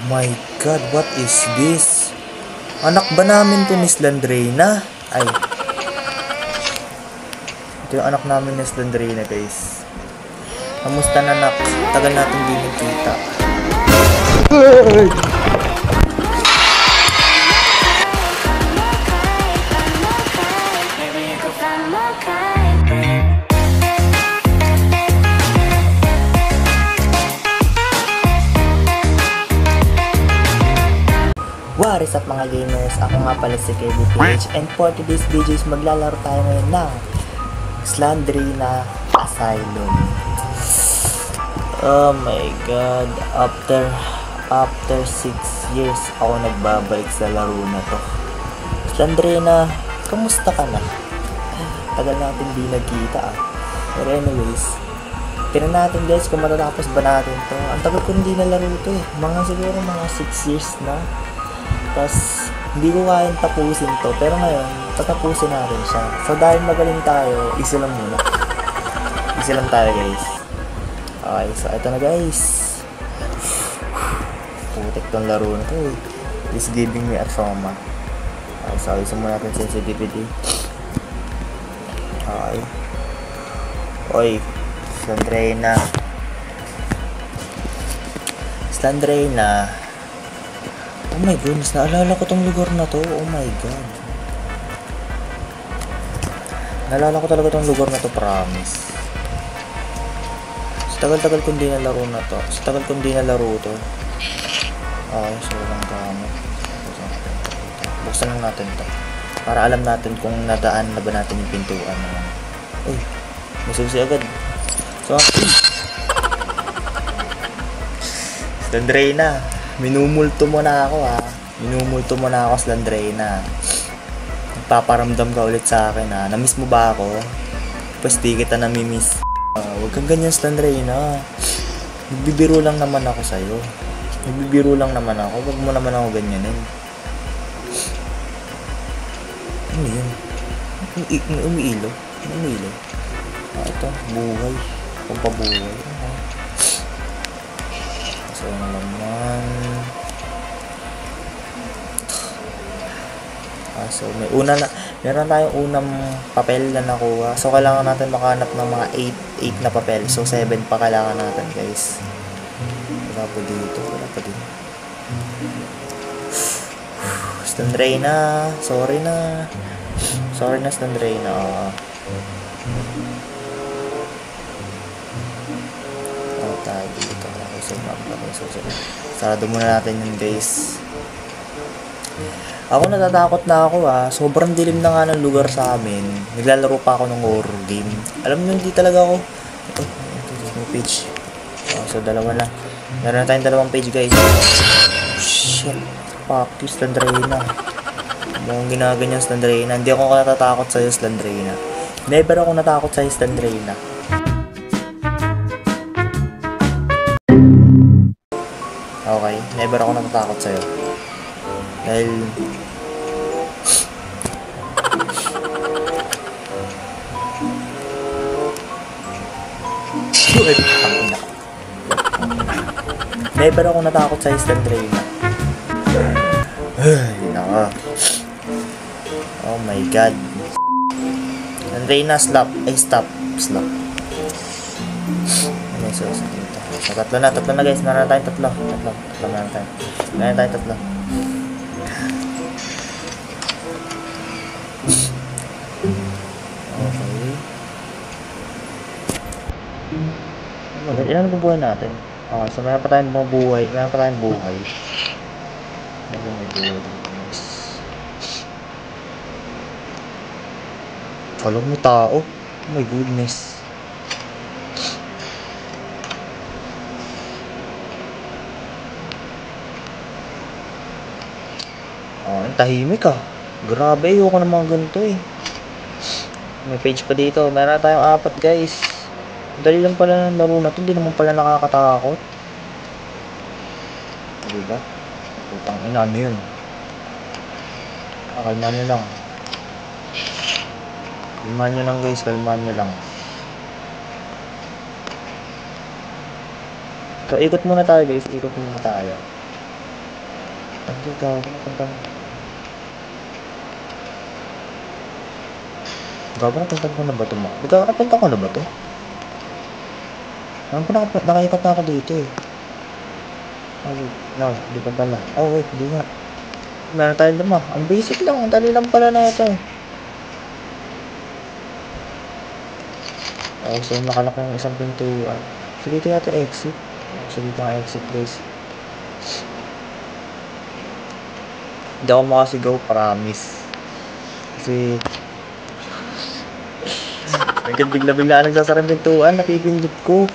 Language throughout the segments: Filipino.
My God, what is this? Anak ba namin to ni Slandrina? Ay. Ito yung anak namin ni Slandrina, guys. Kamusta na, anak? Tagal natin di nagkita. What is up mga gamers? Ako nga pala si KBPH, and for today's video is maglalaro tayo ngayon ng Slandrina Asylum. Oh my God, after 6 years ako nagbabalik sa laro na to. Slandrina, kamusta ka na? Tagal natin di nagkita ah. Pero anyways, tignan natin guys kung matatapos ba natin to. Ang tagal ko hindi nalaro to eh. Siguro mga 6 years na. Tapos, hindi ko kayang tapusin to. Pero ngayon, tatapusin natin siya. So, dahil magaling tayo, isa lang muna. Isa lang tayo, guys. Okay, so ito na, guys. Putik tong laro na to, eh. It's giving me a trauma. Okay, so ayusin muna natin sensitivity. Okay. Oy, Slandrina. Oh my goodness, naalala ko tong lugar na to. Oh my God. Naalala ko talaga tong lugar na to, promise. Sa tagal-tagal kong di nalaro na to. to. Okay, so walang gamit. Buksan lang natin to. Para alam natin kung nadaan na ba natin yung pintuan na yan. Uy, masusi agad. So, Slandrina. Minumulto mo na ako ha. Slandrina. Nagpaparamdam ka ulit sa akin ha. Namiss mo ba ako? Pas di kita namimiss. Huwag kang ganyan, Slandrina. Nagbibiro lang naman ako sa'yo. Huwag mo naman ako ganyanin. Ano yun? Umiilo. Ito, buhay. Pampabuhay. So, ano naman. So, meron tayong unang papel na nakuha. So, kailangan natin makahanap ng mga 8 na papel. So, 7 pa kailangan natin, guys. Wala pa dito. Slandrina. Sorry na, Slandrina. Tayo dito. Sarado muna natin yun, guys. Ako natatakot na ako ah. Sobrang dilim na nga ng lugar sa amin. Naglalaro pa ako ng horror game. Alam nyo, hindi talaga ako. May page. So, dalawa na. Meron na tayong 2 page, guys. Shit. Fuck you, Slandrina. Mukhang ginaganyan, Slandrina. Hindi ako natatakot sa'yo, Slandrina. Never ako natakot sa'yo, Slandrina. Okay, never ako natatakot sa'yo. Dahil never ako natakot sa'yo, Slandrina. Ay, naka. Oh my God. Slandrina, stop. Ano yung susunod dito? So, tatlo na guys. Meron na tayong tatlo. Meron tayong tatlo. Okay. Ilan na buhay natin? Okay, so meron pa tayong buhay. Follow mo tao. Oh my goodness. Oh, tahimik ah. Grabe, ayoko ng mga ganito eh. May page pa dito. Meron tayong 4, guys. Dali lang pala ng laro na ito. Hindi naman pala nakakatakot. Diba? Putang ina, ano yun? Kalma nyo lang. Guys. Kalma nyo lang. So, ikot muna tayo, guys. Dito ako napunta. Gago, napunta ko na ba ito mo? Napunta ko na ba ito? Nakaipat na ako dito eh. Oh wait, no, di pa pala. Oh wait, di nga. Meron tayo naman. Ang basic lang, ang dali lang pala na ito. Oh, so nakalak ng isang pintuan. So dito yata exit. So dito ang exit guys. Hindi ako makasigaw, promise. Kasi bigla-bigla nagsasara ng pintuan, napipindot ko.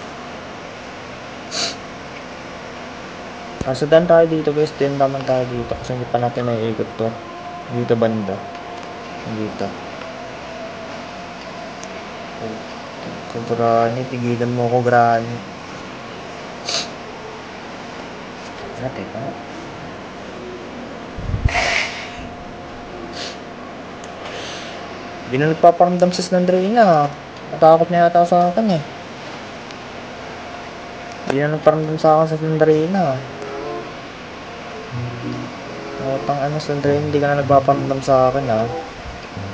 Sundan tayo dito guys, din naman tayo dito kasi hindi pa natin naiikot to. Dito banda. Dito. So, Granny, tigilan mo ako, Granny. Teka. Hindi na nagpaparamdam si Slandrina. Natakot na yata sa akin eh. Hindi na nagparamdam sa akin sa Slandrina. Tang ano Slandrina, hindi ka na nagpaparamdam sa akin ha.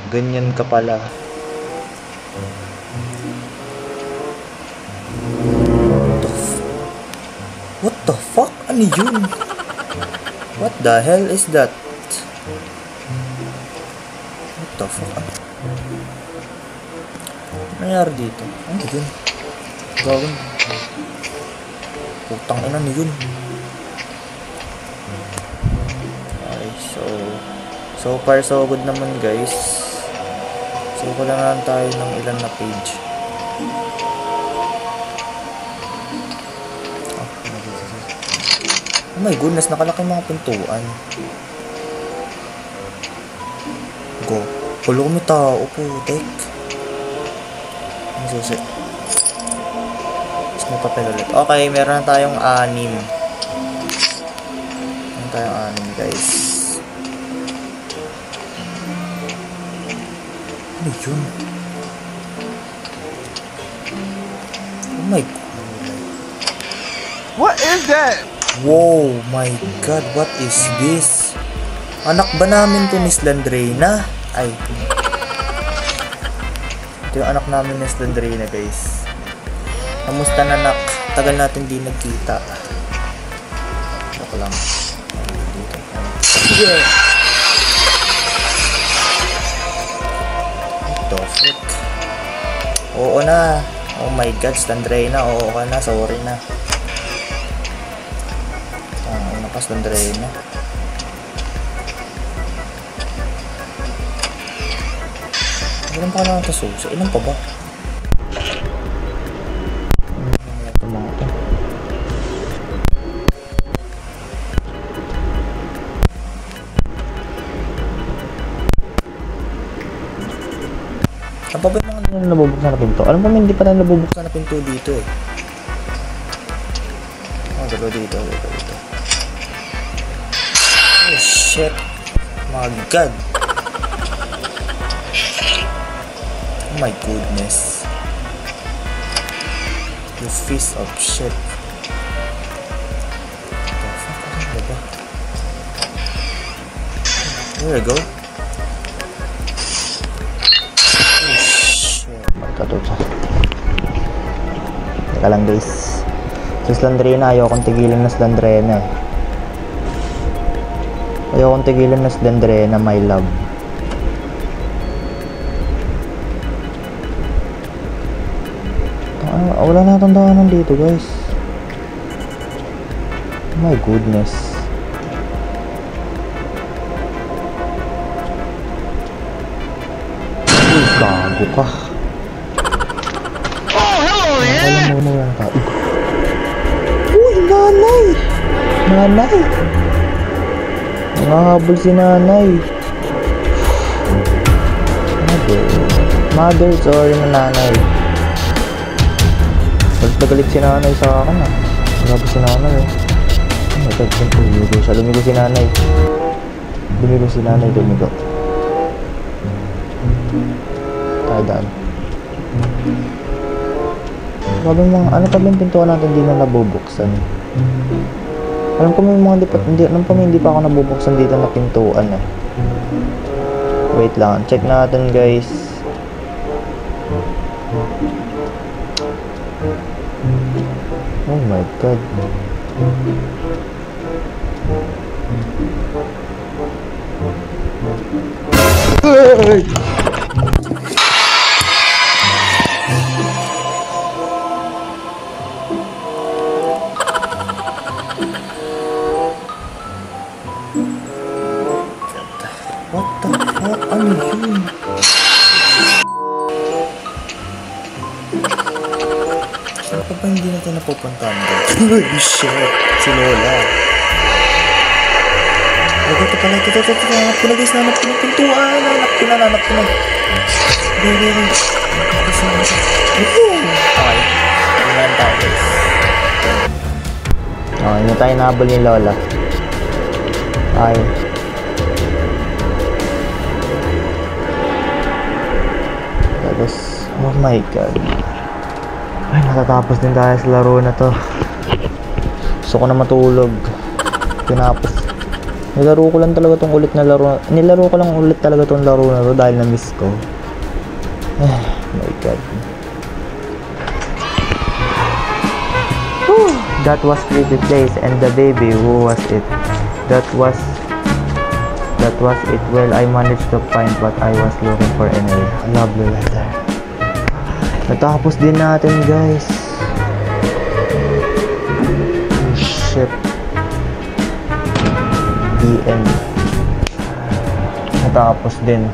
Ganyan ka pala. What the fuck? Ano yun? What the hell is that? What the fuck? Ano nangyari dito? Ano yun? Gawin. Putang ina na yun. Okay, so far so good naman guys. So kulangan tayo ng ilan na page. Oh my goodness, nakalaki mga pintuan. Go. Hulo kami tao, putek. Ang susi. Tapos may papel ulit. Okay, meron na tayong 6. Meron tayong 6 guys. Ano yun? Oh my god. What is that? Wow, my god, what is this? Anak ba namin to ni Slandrina? Ay. Ito yung anak namin ni Slandrina, guys. Kamusta na, anak? Tagal natin di nagkita. Ako lang. Dito. Yeah. What the fuck? Oo na. Oh my god, Slandrina. Oo ka na, sorry na. Nakas ng drena. Ilan pa ka lang ito suso? Ilan pa ba? Ito mga ito. Saan pa ba yung mga nabubuksan na pinto? Alam mo hindi pa na nabubuksan na pinto dito eh. Dito. Dito. Oh shit. My god. Oh my goodness. You piece of shit. There we go. Oh shit. Teka lang guys. Si Slandrina, ayokong tigilan na Slandrina eh. Ayokong tigilan na Slandrina, my love. Wala na tandaanan dito guys. Oh my goodness. Uy, gago ka. Oh, hello there! Alam mo yan ka. Uy, nanay! Nanay! Nangahabol si nanay. Mother, sorry na nanay. Nagtagalit si nanay sa akin ah. Grabe si nanay eh. Lumigo siya. Lumigo si nanay. Lumigo si nanay. Lumigo. Tayo daan. Grabe mga, ano pa ba yung pintuan natin di na nabubuksan? Alam ko may mga hindi pa ako nabubuksan dito na pintuan eh. Wait lang, check natin guys. Oh my god. What the fuck? Ano yun? Saan pa ba hindi natin napupuntahan guys? Holy shit! Si Lola. Ito pala. Nanap ko na guys. Nanap ko na pintuan. Nanap ko na. Okay. Tingnan tayo guys. Okay, hindi tayo nahabol ni Lola. Okay. Tapos, oh my god. Ay, natatapos din tayo sa laro na to. Gusto ko na matulog. Tinapos. Nilaro ko lang talaga tong ulit na laro. Nilaro ko lang ulit talaga tong laro na to dahil na-miss ko. Oh my god. Whew. That was pretty place and the baby, who was it? That was it. Well, I managed to find what I was looking for anyway. A lovely letter. Natapos din natin guys. Oh shit. The end. Natapos din.